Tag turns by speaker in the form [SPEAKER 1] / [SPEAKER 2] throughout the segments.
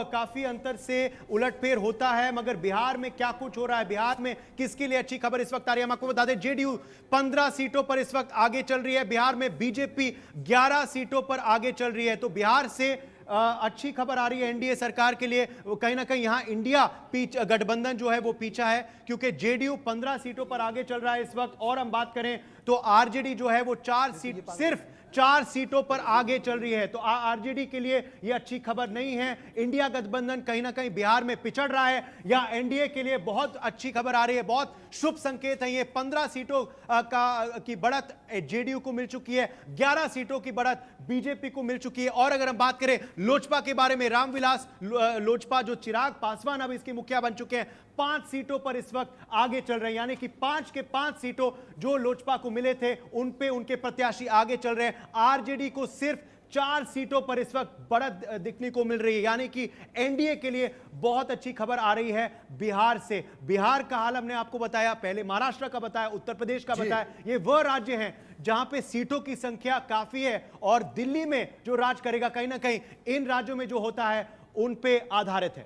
[SPEAKER 1] काफी अंतर से उलटफेर होता है, मगर बिहार में क्या कुछ हो रहा है, बिहार में किसके लिए अच्छी खबर इस वक्त आ रही है, हम आपको बता दें जेडीयू 15 सीटों पर इस वक्त आगे चल रही है, बिहार में बीजेपी 11 सीटों पर आगे चल रही है। तो बिहार से अच्छी खबर आ रही है एनडीए सरकार के लिए। कहीं ना कहीं यहां इंडिया गठबंधन जो है वो पीछा है, क्योंकि जेडीयू 15 सीटों पर आगे चल रहा है इस वक्त। और हम बात करें तो आरजेडी जो है वो सिर्फ 4 सीटों पर आगे चल रही है। तो आरजेडी के लिए यह अच्छी खबर नहीं है। इंडिया गठबंधन कहीं ना कहीं बिहार में पिछड़ रहा है, या एनडीए के लिए बहुत अच्छी खबर आ रही है, बहुत शुभ संकेत है। ये 15 सीटों की बढ़त जेडीयू को मिल चुकी है, 11 सीटों की बढ़त बीजेपी को मिल चुकी है। और अगर हम बात करें लोजपा के बारे में, रामविलास लोजपा जो चिराग पासवान अब इसके मुखिया बन चुके हैं, 5 सीटों पर इस वक्त आगे चल रहे हैं, यानी कि 5 के 5 सीटों जो लोजपा को मिले थे उन पे उनके प्रत्याशी आगे चल रहे हैं। आरजेडी को सिर्फ 4 सीटों पर इस वक्त बढ़त दिखने को मिल रही है, यानी कि एनडीए के लिए बहुत अच्छी खबर आ रही है बिहार से। बिहार का हाल हमने आपको बताया, पहले महाराष्ट्र का बताया, उत्तर प्रदेश का बताया। ये वह राज्य हैं जहां पे सीटों की संख्या काफी है, और दिल्ली में जो राज करेगा कहीं ना कहीं इन राज्यों में जो होता है उन पे आधारित है।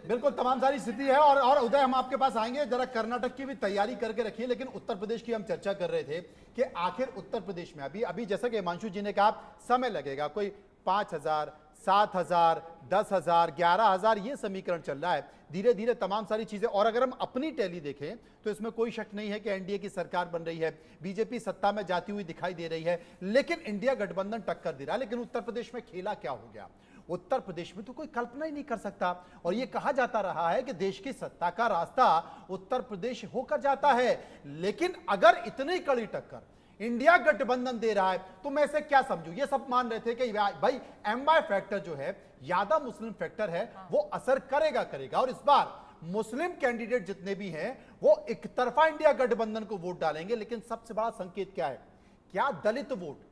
[SPEAKER 2] बिल्कुल तमाम सारी स्थिति है। और उदय, हम आपके पास आएंगे, जरा कर्नाटक की भी तैयारी करके रखिए, लेकिन उत्तर प्रदेश की हम चर्चा कर रहे थे कि आखिर उत्तर प्रदेश में अभी जैसा कि हिमांशु जी ने कहा समय लगेगा, कोई 5,000, 7,000, 10,000, 11,000 ये समीकरण चल रहा है, धीरे धीरे तमाम सारी चीजें। और अगर हम अपनी टैली देखें तो इसमें कोई शक नहीं है कि एनडीए की सरकार बन रही है, बीजेपी सत्ता में जाती हुई दिखाई दे रही है, लेकिन इंडिया गठबंधन टक्कर दे रहा है। लेकिन उत्तर प्रदेश में खेला क्या हो गया, उत्तर प्रदेश में तो कोई कल्पना ही नहीं कर सकता। और यह कहा जाता रहा है कि देश की सत्ता का रास्ता उत्तर प्रदेश होकर जाता है, लेकिन अगर इतनी कड़ी टक्कर इंडिया गठबंधन दे रहा है तो मैं इसे क्या समझूं। ये सब मान रहे थे कि भाई एमवाई फैक्टर जो है, यादव मुस्लिम फैक्टर है, वो असर करेगा। और इस बार मुस्लिम कैंडिडेट जितने भी हैं वो एक तरफा इंडिया गठबंधन को वोट डालेंगे। लेकिन सबसे बड़ा संकेत क्या है, क्या दलित वोट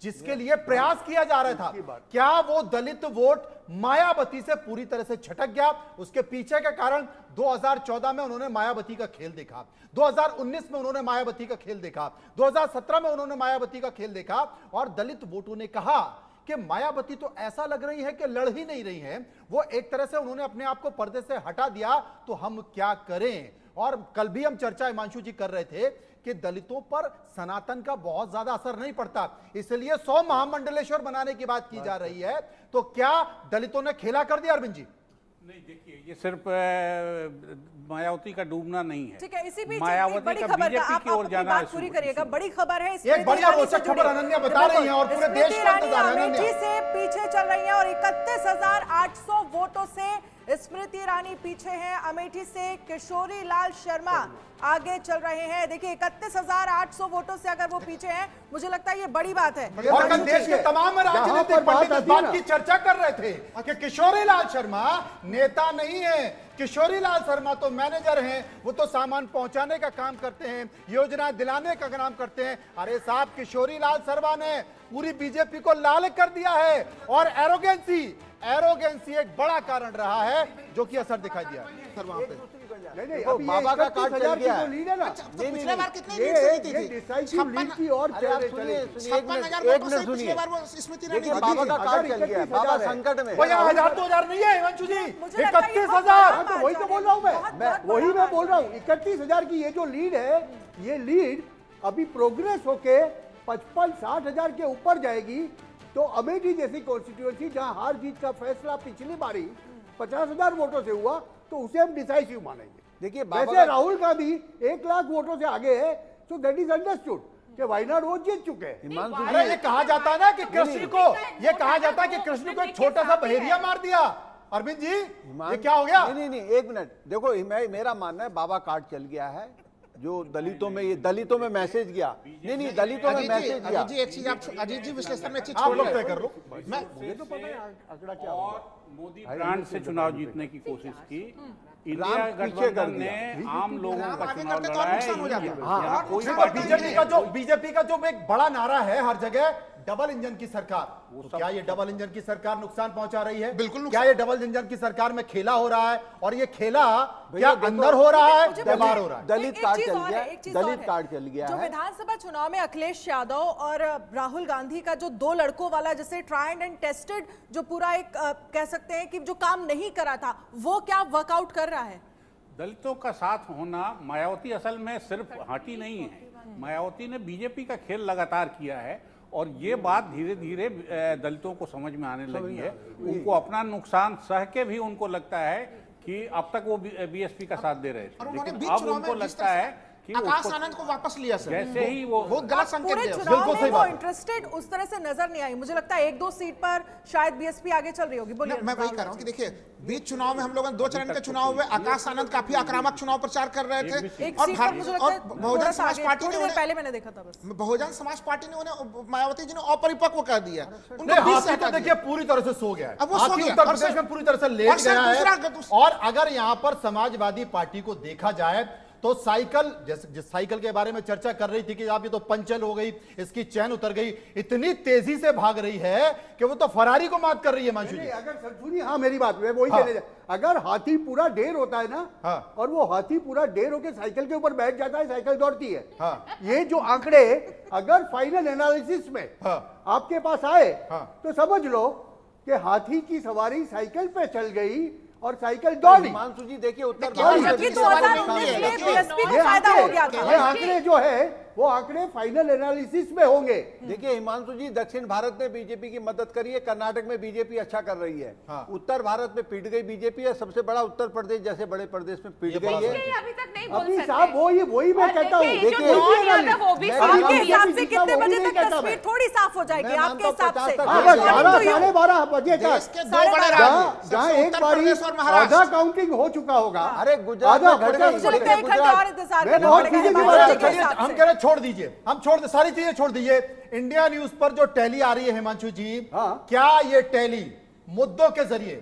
[SPEAKER 2] जिसके लिए प्रयास किया जा रहा था, क्या वो दलित वोट मायावती से पूरी तरह से छटक गया। उसके पीछे का कारण 2014 में उन्होंने मायावती का खेल देखा, 2019 में उन्होंने मायावती का खेल देखा, 2017 में उन्होंने मायावती का खेल देखा, और दलित वोटों ने कहा कि मायावती तो ऐसा लग रही है कि लड़ ही नहीं रही है, वो एक तरह से उन्होंने अपने आप को पर्दे से हटा दिया, तो हम क्या करें। और कल भी हम चर्चा हिमांशु जी कर रहे थे कि दलितों पर सनातन का बहुत ज्यादा असर नहीं पड़ता, इसलिए 100 महामंडलेश्वर बनाने की बात की जा रही है। तो क्या दलितों ने खेला कर दिया अरविंद जी?
[SPEAKER 3] नहीं, देखिए ये सिर्फ मायावती का डूबना नहीं है।
[SPEAKER 4] ठीक है, इसी बीच
[SPEAKER 3] मायावती
[SPEAKER 4] बड़ी
[SPEAKER 3] का
[SPEAKER 4] खबर
[SPEAKER 3] बीजेपी की ओर जाना
[SPEAKER 4] बात पूरी करिएगा। बड़ी खबर है,
[SPEAKER 2] एक बढ़िया रोचक खबर अनन्या बता रही हैं और पूरे देश का इंतजार है।
[SPEAKER 4] अमेठी से पीछे चल रही हैं और 31,800 वोटों से स्मृति ईरानी पीछे हैं। अमेठी से किशोरी लाल शर्मा आगे चल रहे हैं। देखिए 31,800 वोटों से अगर वो पीछे हैं, मुझे लगता है ये बड़ी बात है।
[SPEAKER 2] और कल देश के तमाम राजनीतिक पंडित इस बात की चर्चा कर रहे थे कि किशोरी लाल शर्मा नेता नहीं है, किशोरी लाल शर्मा तो मैनेजर हैं, वो तो सामान पहुंचाने का काम करते हैं, योजना दिलाने का काम करते हैं। अरे साहब, किशोरी लाल शर्मा ने पूरी बीजेपी को लाल कर दिया है। और एरोगेंसी एक बड़ा कारण रहा है जो कि असर दिखाई दिया है सर वहां पे।
[SPEAKER 5] नहीं, अभी बाबा का कार्ड चल गया है। लीड है ना,
[SPEAKER 6] पिछले बार कितनी लीड से जीती थी?
[SPEAKER 5] डिसाइसिव लीड की और चले
[SPEAKER 6] 56,000 वोटों से पिछले बार वो स्मृति ईरानी
[SPEAKER 5] बाबा का कार्ड चल गया है। बाबा संकट में।
[SPEAKER 2] 1000 2000 नहीं है हिमांशु जी, 31,000।
[SPEAKER 5] तो वही तो बोल रहा हूँ मैं बोल रहा हूँ 31,000 की ये जो लीड है, ये लीड अभी प्रोग्रेस होके 55-60 हजार के ऊपर जाएगी। तो अमेठी जैसी कॉन्स्टिट्यूएंसी जहां हार जीत का फैसला पिछली बारी 50,000 वोटों से हुआ, तो उसे हम डिसाइसिव मानेंगे।
[SPEAKER 6] देखिए
[SPEAKER 5] वैसे राहुल गांधी 1 लाख वोटों से आगे है, तो दैट इज अंडरस्टूड कि वायनाड वो जीत चुके हैं।
[SPEAKER 2] अरे ये कहा जाता है ना कि कृष्ण को, ये कहा जाता है कि कृष्ण को एक छोटा सा बहेरिया मार दिया। अरविंद जी ये क्या हो गया?
[SPEAKER 5] नहीं, 1 मिनट देखो, मेरा मानना है बाबा कार्ड चल गया है। जो दलितों में मैसेज गया, नहीं दलितों में मैसेज गया।
[SPEAKER 6] अजीत जी एक चीज आप, अजीत जी विश्लेषण में एक चीज
[SPEAKER 2] आप लोग तय कर लो।
[SPEAKER 5] मुझे तो पता है आंकड़ा क्या होगा।
[SPEAKER 3] और मोदी ब्रांड से चुनाव जीतने की कोशिश की, इंडिया गठबंधन ने आम लोगों का चुनाव लड़ा है।
[SPEAKER 2] बीजेपी का जो एक बड़ा नारा है हर जगह, डबल इंजन की सरकार, तो क्या ये डबल इंजन की सरकार नुकसान पहुंचा रही है?
[SPEAKER 6] बिल्कुल नुकसान।
[SPEAKER 2] क्या ये डबल इंजन की सरकार में खेला हो रहा है? और ये खेला क्या अंदर हो रहा है या बाहर हो रहा है?
[SPEAKER 5] दलित
[SPEAKER 4] एक
[SPEAKER 5] कार्ड
[SPEAKER 4] चीज
[SPEAKER 5] चल
[SPEAKER 4] और
[SPEAKER 5] गया,
[SPEAKER 4] है, एक चीज
[SPEAKER 5] दलित
[SPEAKER 4] और है।
[SPEAKER 5] कार्ड चल गया
[SPEAKER 4] जो
[SPEAKER 5] है।
[SPEAKER 4] विधानसभा चुनाव में अखिलेश यादव और राहुल गांधी का जो 2 लड़कों वाला जैसे ट्राइड एंड टेस्टेड जो पूरा एक कह सकते हैं कि जो काम नहीं करा था वो क्या वर्कआउट कर रहा है?
[SPEAKER 3] दलितों का साथ होना, मायावती असल में सिर्फ हटी नहीं है, मायावती ने बीजेपी का खेल लगातार किया है और ये बात धीरे धीरे दलितों को समझ में आने लगी है। उनको अपना नुकसान सह के भी उनको लगता है कि अब तक वो बीएसपी का साथ दे रहे
[SPEAKER 6] और
[SPEAKER 3] थे,
[SPEAKER 6] उन्होंने
[SPEAKER 3] लेकिन
[SPEAKER 6] बीच
[SPEAKER 3] अब
[SPEAKER 6] चुनाव
[SPEAKER 3] उनको
[SPEAKER 6] में जिस
[SPEAKER 3] लगता
[SPEAKER 6] तरह
[SPEAKER 3] है कि
[SPEAKER 6] आकाश
[SPEAKER 3] उसको
[SPEAKER 6] आनंद को वापस लिया सर,
[SPEAKER 3] जैसे ही वो
[SPEAKER 6] गलत संकेत
[SPEAKER 4] पूरे
[SPEAKER 6] दिया सर।
[SPEAKER 4] चुनाव
[SPEAKER 2] बिल्कुल
[SPEAKER 4] में
[SPEAKER 2] सही
[SPEAKER 4] वो
[SPEAKER 2] बात।
[SPEAKER 4] इंटरेस्टेड उस तरह से नजर नहीं आई। मुझे लगता है 1-2 सीट पर शायद बीएसपी आगे चल रही होगी। बोलिए।
[SPEAKER 6] मैं वही कह रहा हूँ कि देखिए बीच चुनाव में हम लोगों ने 2 चरण के चुनाव हुए, आकाश आनंद काफी आक्रामक चुनाव प्रचार कर रहे थे
[SPEAKER 4] एक
[SPEAKER 6] और
[SPEAKER 4] सीट पर मुझे लगता
[SPEAKER 6] और
[SPEAKER 4] है
[SPEAKER 6] बहुजन
[SPEAKER 4] थोड़ा सा
[SPEAKER 6] समाज
[SPEAKER 4] आगे,
[SPEAKER 6] पार्टी ने
[SPEAKER 4] थोड़ी देर
[SPEAKER 6] उन्हें
[SPEAKER 4] पहले मैंने देखा था बस।
[SPEAKER 6] बहुजन समाज पार्टी ने उन्हें, मायावती जी ने अपरिपक्व कर दिया,
[SPEAKER 2] नहीं,
[SPEAKER 6] उनको बीच से
[SPEAKER 2] हाथी
[SPEAKER 6] हटा
[SPEAKER 2] तो
[SPEAKER 6] दिया।
[SPEAKER 2] देखिए पूरी तरह से सो गया है।
[SPEAKER 6] अब वो सो
[SPEAKER 2] हाथी
[SPEAKER 6] गया।
[SPEAKER 2] उत्तर
[SPEAKER 6] और
[SPEAKER 2] प्रदेश
[SPEAKER 6] सर-
[SPEAKER 2] में पूरी तरह से
[SPEAKER 6] और
[SPEAKER 2] लेट
[SPEAKER 6] सर
[SPEAKER 2] गया है।
[SPEAKER 6] दूसरा-
[SPEAKER 2] और अगर यहां पर समाजवादी पार्टी को देखा जाए तो साइकिल, जैसे जिस साइकिल के बारे में चर्चा कर रही थी कि आप ये तो पंचर हो गई, इसकी चैन उतर गई, इतनी तेजी से भाग रही है कि वो तो फरारी को मात कर रही है। मांशु जी,
[SPEAKER 5] नहीं, अगर सर सुनिए, हाँ मेरी बात मैं वही
[SPEAKER 2] हाँ।
[SPEAKER 5] कहने अगर हाथी पूरा ढेर होता है ना,
[SPEAKER 2] हाँ।
[SPEAKER 5] और वो हाथी पूरा ढेर होकर साइकिल के ऊपर बैठ जाता है, साइकिल दौड़ती है।
[SPEAKER 2] हाँ।
[SPEAKER 5] ये जो आंकड़े अगर फाइनल एनालिसिस में
[SPEAKER 2] हाँ।
[SPEAKER 5] आपके पास आए
[SPEAKER 2] हाँ।
[SPEAKER 5] तो समझ लो कि हाथी की सवारी साइकिल पे चल गई और साइकिल दौड़ी।
[SPEAKER 7] हिमांशु जी देखिए उत्तर
[SPEAKER 6] देखिए,
[SPEAKER 7] भारत
[SPEAKER 6] और
[SPEAKER 7] में
[SPEAKER 4] जबकि
[SPEAKER 7] भी
[SPEAKER 4] 2019 में बीएसपी को फायदा हो गया था।
[SPEAKER 5] ये आंकड़े जो है वो आंकड़े फाइनल एनालिसिस में होंगे।
[SPEAKER 7] देखिए हिमांशु जी, दक्षिण भारत में बीजेपी की मदद करी है, कर्नाटक में बीजेपी अच्छा कर रही है,
[SPEAKER 2] हाँ।
[SPEAKER 7] उत्तर भारत में पिट गई बीजेपी है, सबसे बड़ा उत्तर प्रदेश जैसे बड़े प्रदेश में पिट
[SPEAKER 2] ये
[SPEAKER 7] गई
[SPEAKER 2] बड़ा
[SPEAKER 7] है।
[SPEAKER 8] ये अभी तक नहीं बोल
[SPEAKER 5] अभी
[SPEAKER 8] सकते।
[SPEAKER 5] साहब वही मैं
[SPEAKER 8] और
[SPEAKER 5] कहता हूँ।
[SPEAKER 8] देखिए,
[SPEAKER 7] देखिए,
[SPEAKER 8] जो नॉन यादव वो भी
[SPEAKER 7] मैं-
[SPEAKER 8] सामने
[SPEAKER 4] आपके
[SPEAKER 5] मैं-
[SPEAKER 4] हिसाब से
[SPEAKER 5] बीजेपी
[SPEAKER 4] कितने
[SPEAKER 5] का
[SPEAKER 4] बजे
[SPEAKER 5] वही
[SPEAKER 4] तक
[SPEAKER 5] नहीं कहता
[SPEAKER 4] तस्वीर
[SPEAKER 5] मैं।
[SPEAKER 4] थोड़ी साफ हो जाएगी
[SPEAKER 7] मैं
[SPEAKER 4] आपके
[SPEAKER 7] मानता हूं
[SPEAKER 4] हिसाब
[SPEAKER 7] 50
[SPEAKER 4] से?
[SPEAKER 7] तक
[SPEAKER 5] हाँ,
[SPEAKER 7] हो
[SPEAKER 5] बस
[SPEAKER 7] जाएगी।
[SPEAKER 5] 12:30 बजे
[SPEAKER 6] देश
[SPEAKER 5] तक
[SPEAKER 6] के 2 बड़े राज्य,
[SPEAKER 5] जहाँ
[SPEAKER 6] सबसे
[SPEAKER 5] एक
[SPEAKER 6] उत्तर
[SPEAKER 5] बारी
[SPEAKER 6] प्रदेश और महाराष्ट्र।
[SPEAKER 5] आधा काउंटिंग हो चुका होगा।
[SPEAKER 7] अरे गुजरात
[SPEAKER 5] आधा
[SPEAKER 7] में घट
[SPEAKER 5] घटा
[SPEAKER 7] गई।
[SPEAKER 4] मुझे लगता है 1 घंटा और इंतजार
[SPEAKER 5] मैं
[SPEAKER 4] करना
[SPEAKER 5] बहुत
[SPEAKER 4] पड़ेगा
[SPEAKER 5] सीधी सी
[SPEAKER 4] हिमांशु
[SPEAKER 5] बात
[SPEAKER 4] जी
[SPEAKER 5] है।
[SPEAKER 4] के
[SPEAKER 2] चलिए
[SPEAKER 4] हिसाब
[SPEAKER 2] हम
[SPEAKER 4] से।
[SPEAKER 2] कह रहे हैं छोड़ दीजिए, हम छोड़ दे, सारी चीजें छोड़ दीजिए। इंडिया न्यूज पर जो टैली आ रही है हिमांशु जी,
[SPEAKER 5] हाँ।
[SPEAKER 2] क्या ये टैली मुद्दों के जरिए